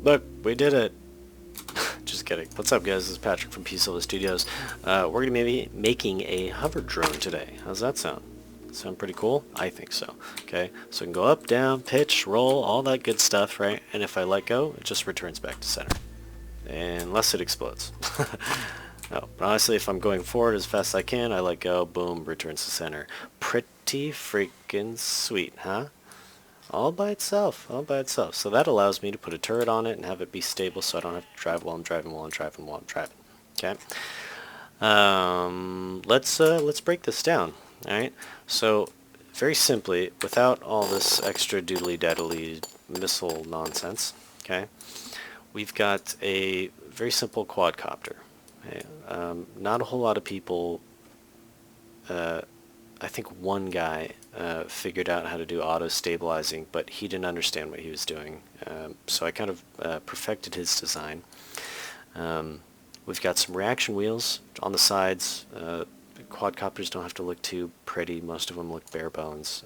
Look, we did it. Just kidding. What's up, guys? This is Patrick from Peace Studios. We're going to be making a hover drone today. How's that sound? Sound pretty cool? I think so. Okay, so it can go up, down, pitch, roll, all that good stuff, right? And if I let go, it just returns back to center. Unless it explodes. No, but honestly, if I'm going forward as fast as I can, I let go, boom, returns to center. Pretty freaking sweet, huh? All by itself, all by itself. So that allows me to put a turret on it and have it be stable so I don't have to drive while I'm driving, while I'm driving, while I'm driving. Okay? Let's break this down. Alright? So, very simply, without all this extra doodly-daddly missile nonsense, okay, we've got a very simple quadcopter. Okay? Not a whole lot of people, I think one guy figured out how to do auto stabilizing, but he didn't understand what he was doing. So I kind of perfected his design. We've got some reaction wheels on the sides. Quadcopters don't have to look too pretty. Most of them look bare bones.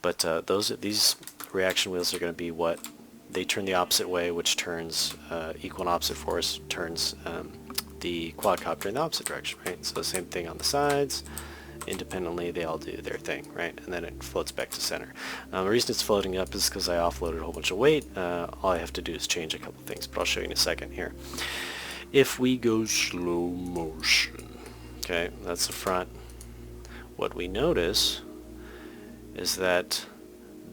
But these reaction wheels are going to be what they turn the opposite way, which turns equal and opposite force, turns the quadcopter in the opposite direction, right? So same thing on the sides. Independently, they all do their thing, right? And then it floats back to center. The reason it's floating up is because I offloaded a whole bunch of weight. All I have to do is change a couple things, but I'll show you in a second here. If we go slow motion, okay, that's the front. What we notice is that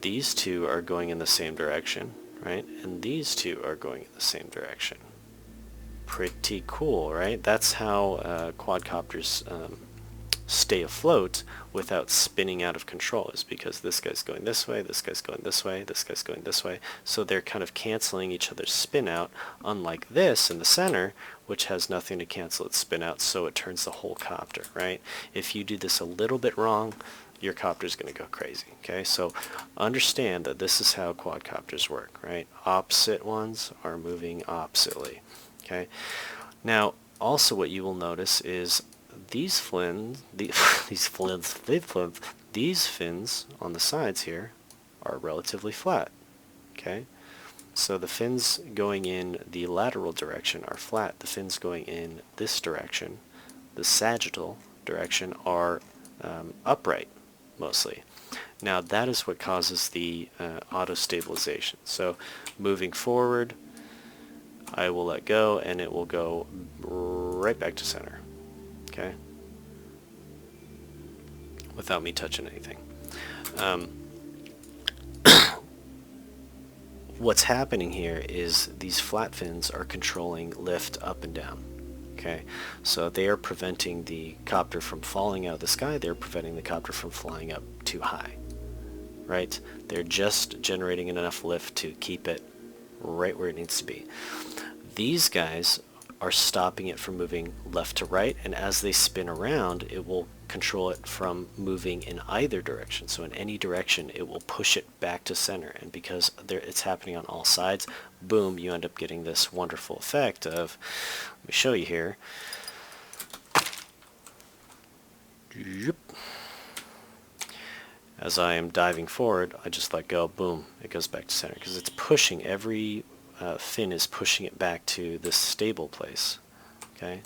these two are going in the same direction, right? And these two are going in the same direction. Pretty cool, right? That's how quadcopters stay afloat without spinning out of control, is because this guy's going this way, this guy's going this way, this guy's going this way, so they're kind of canceling each other's spin out, unlike this in the center, which has nothing to cancel its spin out, so it turns the whole copter, right? If you do this a little bit wrong, your copter's going to go crazy, okay? So understand that this is how quadcopters work, right? Opposite ones are moving oppositely, okay? Now, also what you will notice is these fins on the sides here are relatively flat. Okay, so the fins going in the lateral direction are flat. The fins going in this direction, the sagittal direction, are upright mostly. Now that is what causes the auto stabilization. So moving forward, I will let go and it will go right back to center. Okay, without me touching anything. What's happening here is these flat fins are controlling lift up and down. Okay, so they are preventing the copter from falling out of the sky. They're preventing the copter from flying up too high. Right? They're just generating enough lift to keep it right where it needs to be. These guys are stopping it from moving left to right, and as they spin around, it will control it from moving in either direction. So in any direction, it will push it back to center, and because it's happening on all sides, boom, you end up getting this wonderful effect of, let me show you here. As I am diving forward, I just let go, boom, it goes back to center, because it's pushing every fin is pushing it back to this stable place. Okay,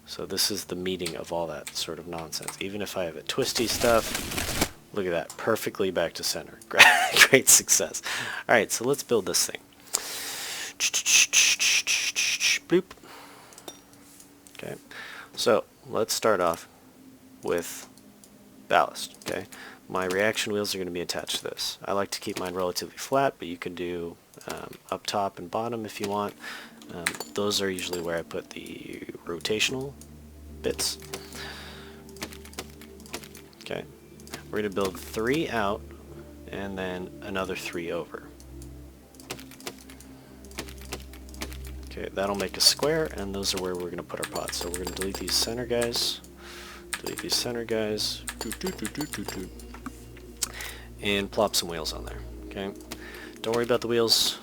so this is the meeting of all that sort of nonsense. Even if I have a twisty stuff, look at that, perfectly back to center. Great success. Alright, so let's build this thing. Boop. Okay, so let's start off with ballast. Okay, my reaction wheels are going to be attached to this. I like to keep mine relatively flat, but you can do up top and bottom if you want. Those are usually where I put the rotational bits. Okay, we're going to build 3 out and then another 3 over. Okay, that'll make a square, and those are where we're going to put our pods. So we're going to delete these center guys, and plop some wheels on there. Okay, don't worry about the wheels.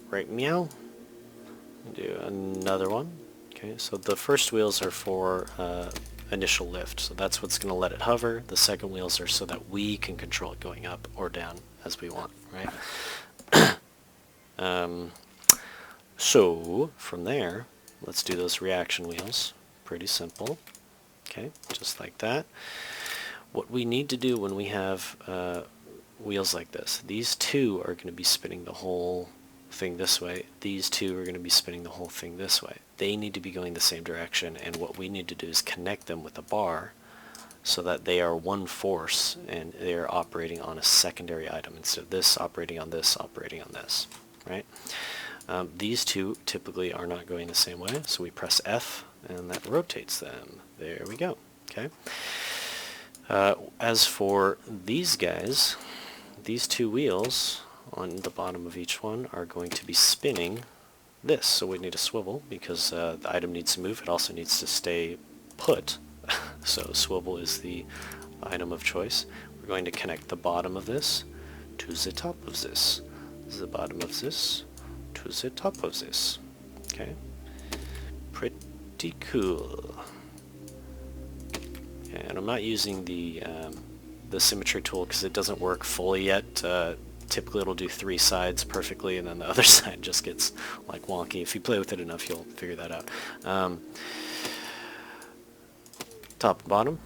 Right, meow. Do another one. Okay, so the first wheels are for initial lift, so that's what's going to let it hover. The second wheels are so that we can control it going up or down as we want, right? So from there, let's do those reaction wheels. Pretty simple. Okay, just like that. What we need to do when we have wheels like this, these two are going to be spinning the whole thing this way. These two are going to be spinning the whole thing this way. They need to be going the same direction, and what we need to do is connect them with a bar so that they are one force and they are operating on a secondary item instead of this operating on this, operating on this, right? These two typically are not going the same way, so we press F and that rotates them. There we go. Okay. As for these guys, these two wheels on the bottom of each one are going to be spinning this. So we need a swivel because the item needs to move. It also needs to stay put. So swivel is the item of choice. We're going to connect the bottom of this to the top of this. The bottom of this to the top of this. Okay. Pretty cool. Okay, and I'm not using the symmetry tool because it doesn't work fully yet. Typically it'll do 3 sides perfectly and then the other side just gets like wonky. If you play with it enough you'll figure that out. Top and bottom,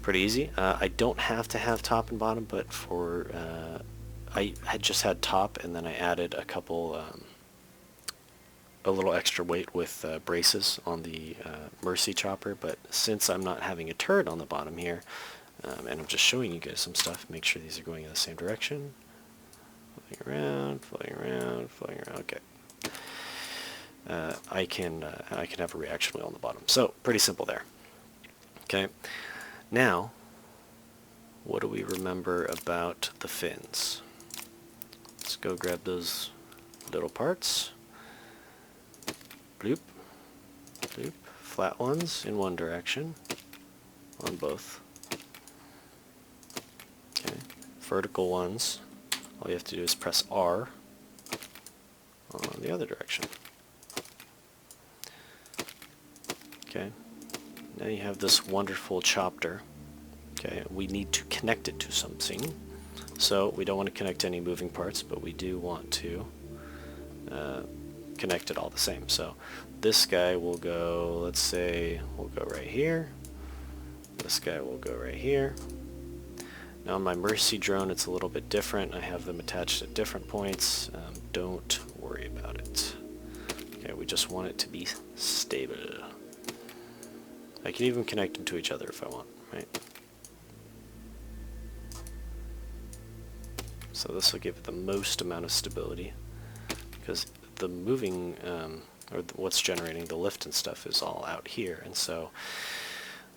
pretty easy. I don't have to have top and bottom, but for I had just had top and then I added a couple a little extra weight with braces on the Mercy chopper, but since I'm not having a turret on the bottom here, and I'm just showing you guys some stuff, make sure these are going in the same direction. Floating around, floating around, floating around. Okay. I can have a reaction wheel on the bottom. So pretty simple there. Okay. Now, what do we remember about the fins? Let's go grab those little parts. Bloop, bloop. Flat ones in one direction on both. Okay. Vertical ones, all you have to do is press R on the other direction. Okay. Now you have this wonderful chopper. Okay, we need to connect it to something. So we don't want to connect any moving parts, but we do want to connect it all the same. So this guy will go, let's say, we'll go right here. This guy will go right here. Now on my Mercy drone it's a little bit different. I have them attached at different points. Don't worry about it. Okay, we just want it to be stable. I can even connect them to each other if I want, right? So this will give it the most amount of stability because the moving, or what's generating the lift and stuff is all out here, and so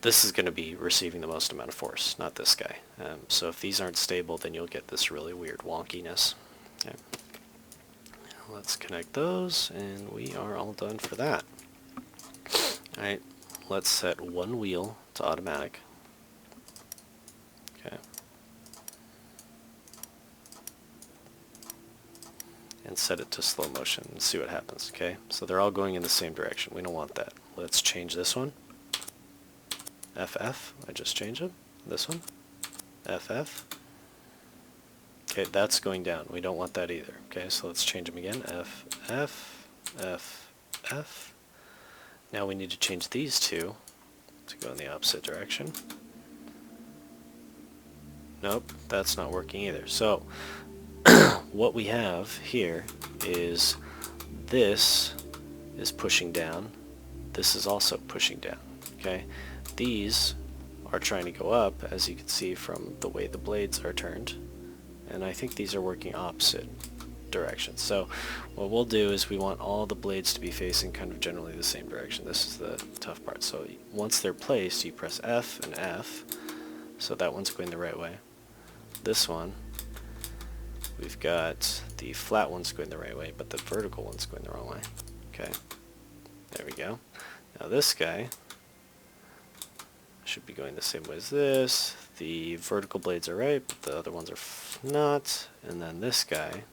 this is going to be receiving the most amount of force, not this guy. So if these aren't stable, then you'll get this really weird wonkiness. Okay. Let's connect those, and we are all done for that. Alright, let's set one wheel to automatic. Okay. And set it to slow motion and see what happens. Okay, so they're all going in the same direction. We don't want that. Let's change this one. FF, I just changed it. This one, FF. Okay, that's going down. We don't want that either. Okay, so let's change them again. FF, FF. Now we need to change these two to go in the opposite direction. Nope, that's not working either. So what we have here is this is pushing down. This is also pushing down. Okay, these are trying to go up, as you can see from the way the blades are turned, and I think these are working opposite directions. So what we'll do is we want all the blades to be facing kind of generally the same direction. This is the tough part. So once they're placed, you press F and F, so that one's going the right way. This one, we've got the flat one's going the right way, but the vertical one's going the wrong way. Okay, there we go. Now this guy should be going the same way as this. The vertical blades are right, but the other ones are not. And then this guy,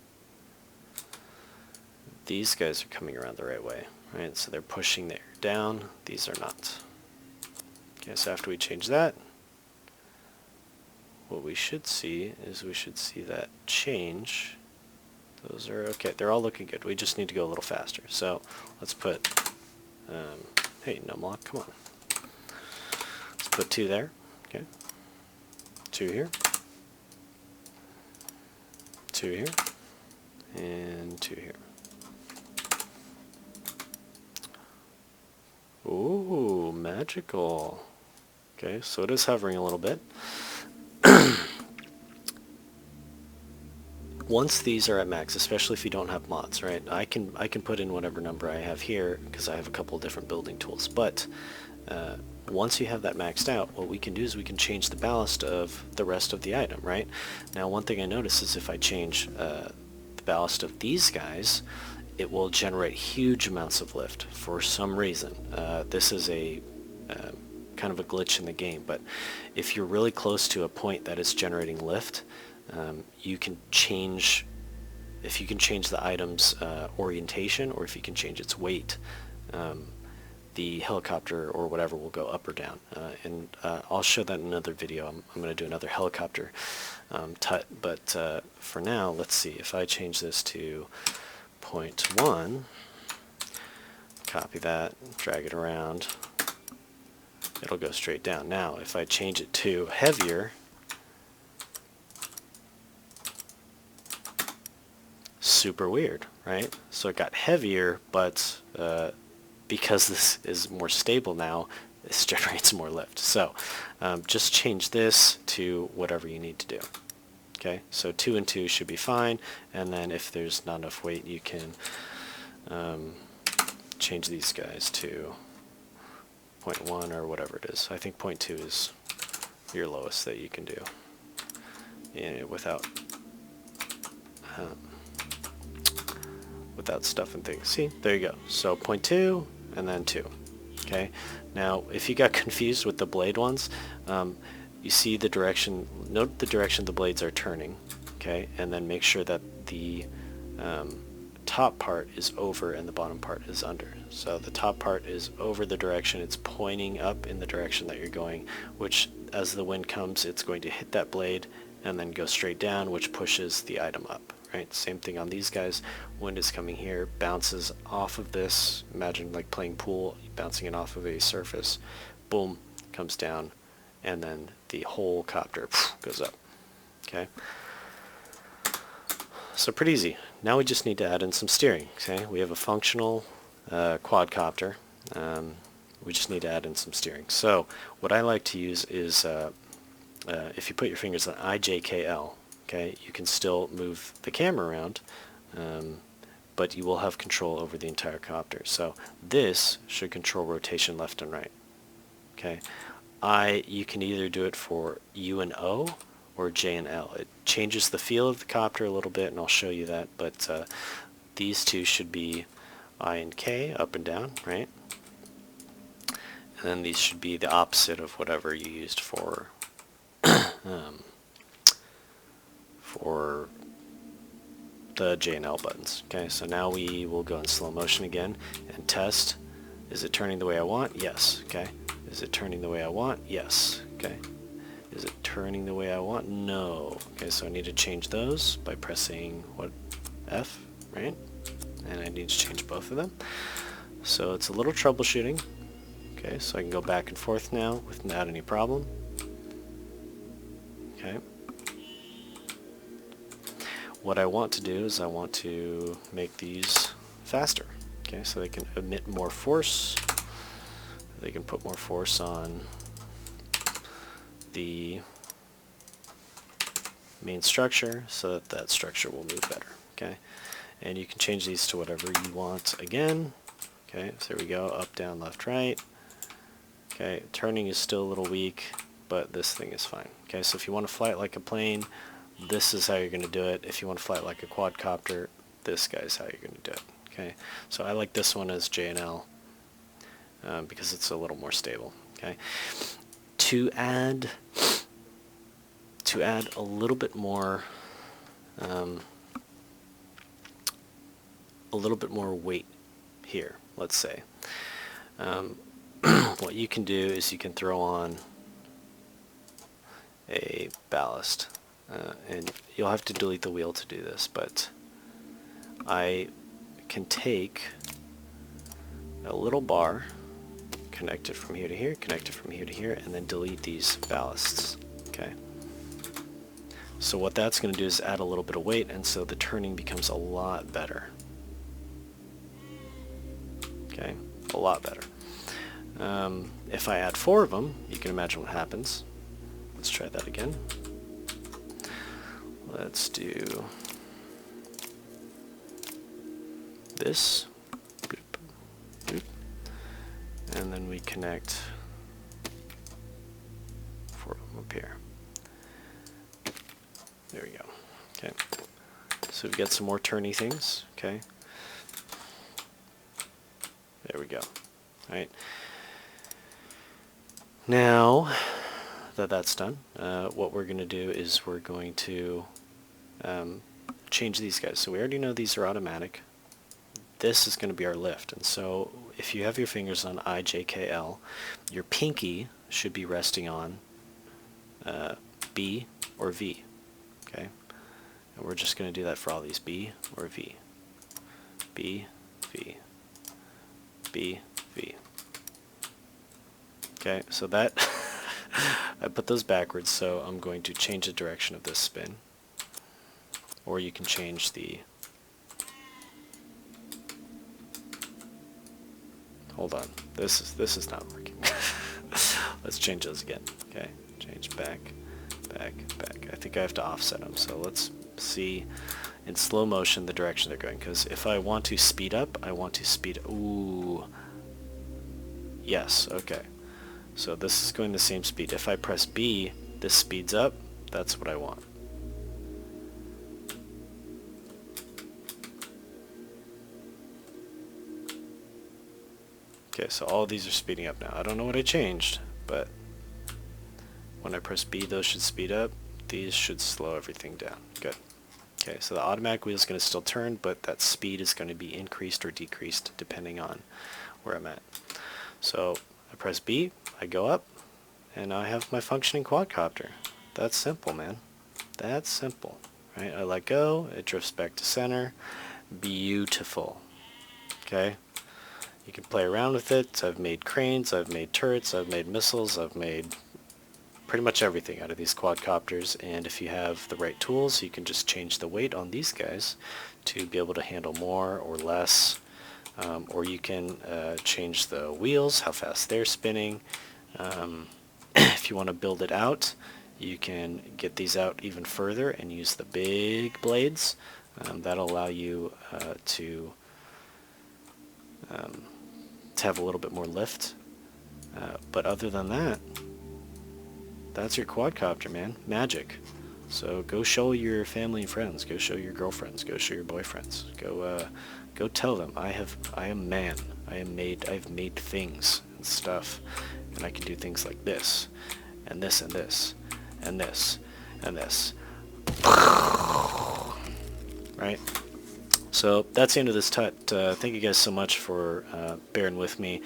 these guys are coming around the right way, right? So they're pushing the air down. These are not. Okay, so after we change that, what we should see is we should see that change Those are okay. They're all looking good. We just need to go a little faster. So let's put, hey, Numlock, come on. Let's put 2 there. Okay. 2 here. 2 here. And 2 here. Ooh, magical. Okay, so it is hovering a little bit. Once these are at max, especially if you don't have mods, right? I can put in whatever number I have here because I have a couple different building tools. But once you have that maxed out, what we can do is we can change the ballast of the rest of the item, right? Now, one thing I notice is if I change the ballast of these guys, it will generate huge amounts of lift for some reason. This is a kind of a glitch in the game, but if you're really close to a point that is generating lift, you can change, if you can change the item's orientation, or if you can change its weight, the helicopter or whatever will go up or down. And I'll show that in another video. I'm going to do another helicopter but for now, let's see. If I change this to 0.1, copy that, drag it around, it'll go straight down. Now, if I change it to heavier, super weird, right? So it got heavier, but because this is more stable now, this generates more lift. So just change this to whatever you need to do. Okay, so 2 and 2 should be fine, and then if there's not enough weight, you can change these guys to 0.1 or whatever it is. I think 0.2 is your lowest that you can do without stuff and things. See, there you go. So 0.2 and then 2. Okay. Now, if you got confused with the blade ones, you see the direction. Note the direction the blades are turning. Okay, and then make sure that the top part is over and the bottom part is under. So the top part is over the direction it's pointing up in the direction that you're going, which as the wind comes, it's going to hit that blade and then go straight down, which pushes the item up. Right? Same thing on these guys. Wind is coming here, bounces off of this. Imagine like playing pool, bouncing it off of a surface. Boom, comes down, and then the whole copter goes up. Okay. So pretty easy. Now we just need to add in some steering. Okay, we have a functional quadcopter. We just need to add in some steering. So what I like to use is if you put your fingers on IJKL, okay, you can still move the camera around, but you will have control over the entire copter. So this should control rotation left and right. Okay, you can either do it for U and O or J and L. It changes the feel of the copter a little bit, and I'll show you that, but these two should be I and K, up and down, right? And then these should be the opposite of whatever you used for the J and L buttons. Okay, so now we will go in slow motion again and test. Is it turning the way I want? Yes. Okay. Is it turning the way I want? Yes. Okay. Is it turning the way I want? No. Okay, so I need to change those by pressing what? F, right? And I need to change both of them. So it's a little troubleshooting. Okay, so I can go back and forth now without any problem. Okay. What I want to do is I want to make these faster. Okay, so they can emit more force. They can put more force on the main structure so that that structure will move better. Okay, and you can change these to whatever you want again. Okay, so there we go, up, down, left, right. Okay, turning is still a little weak, but this thing is fine. Okay, so if you want to fly it like a plane, this is how you're going to do it. If you want to fly it like a quadcopter, this guy's how you're going to do it. Okay, so I like this one as J and L because it's a little more stable. Okay, to add a little bit more weight here, let's say. What you can do is you can throw on a ballast, and you'll have to delete the wheel to do this, but I can take a little bar, connect it from here to here, connect it from here to here, and then delete these ballasts. Okay. So what that's going to do is add a little bit of weight, and so the turning becomes a lot better. Okay, a lot better. If I add 4 of them, you can imagine what happens. Let's try that again. Let's do this. Boop, boop. And then we connect 4 of them up here. There we go. Okay. So we've got some more turny things. Okay. There we go. All right. Now that that's done, what we're going to do is we're going to change these guys. So we already know these are automatic. This is going to be our lift. And so if you have your fingers on I, J, K, L, your pinky should be resting on B or V. Okay? And we're just going to do that for all these, B or V. B, V. B, V. Okay, so that, I put those backwards, so I'm going to change the direction of this spin. Or you can change the, hold on, this is not working. Let's change those again. Okay, change back, back, back. I think I have to offset them, so let's see in slow motion the direction they're going, because if I want to speed up, I want to speed, ooh, yes, okay. So this is going the same speed. If I press B, this speeds up. That's what I want. Okay, so all of these are speeding up now. I don't know what I changed, but when I press B, those should speed up. These should slow everything down. Good. Okay, so the automatic wheel is going to still turn, but that speed is going to be increased or decreased depending on where I'm at. So I press B, I go up, and I have my functioning quadcopter. That's simple, man. That's simple, right? I let go, it drifts back to center. Beautiful. Okay? You can play around with it. I've made cranes, I've made turrets, I've made missiles, I've made pretty much everything out of these quadcopters, and if you have the right tools, you can just change the weight on these guys to be able to handle more or less. Or you can change the wheels, how fast they're spinning. If you want to build it out, you can get these out even further and use the big blades. That'll allow you to have a little bit more lift. But other than that, that's your quadcopter, man. Magic. So go show your family and friends. Go show your girlfriends. Go show your boyfriends. Go tell them I am man. I've made things and stuff, and I can do things like this, and this, and this, and this, and this. Right? So that's the end of this tut. Thank you guys so much for bearing with me.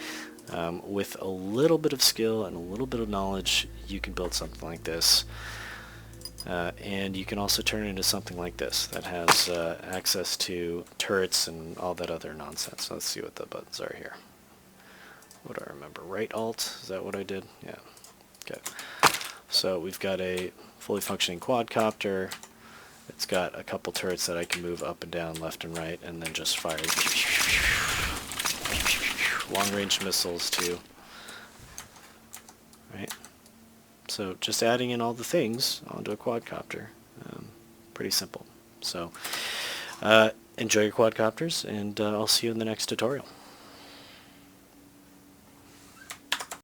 With a little bit of skill and a little bit of knowledge, you can build something like this. And you can also turn it into something like this that has access to turrets and all that other nonsense. So let's see what the buttons are here. What do I remember? Right Alt? Is that what I did? Yeah. Okay. So we've got a fully functioning quadcopter. It's got a couple turrets that I can move up and down, left and right, and then just fire long-range missiles too. Right? So just adding in all the things onto a quadcopter. Pretty simple. So enjoy your quadcopters, and I'll see you in the next tutorial.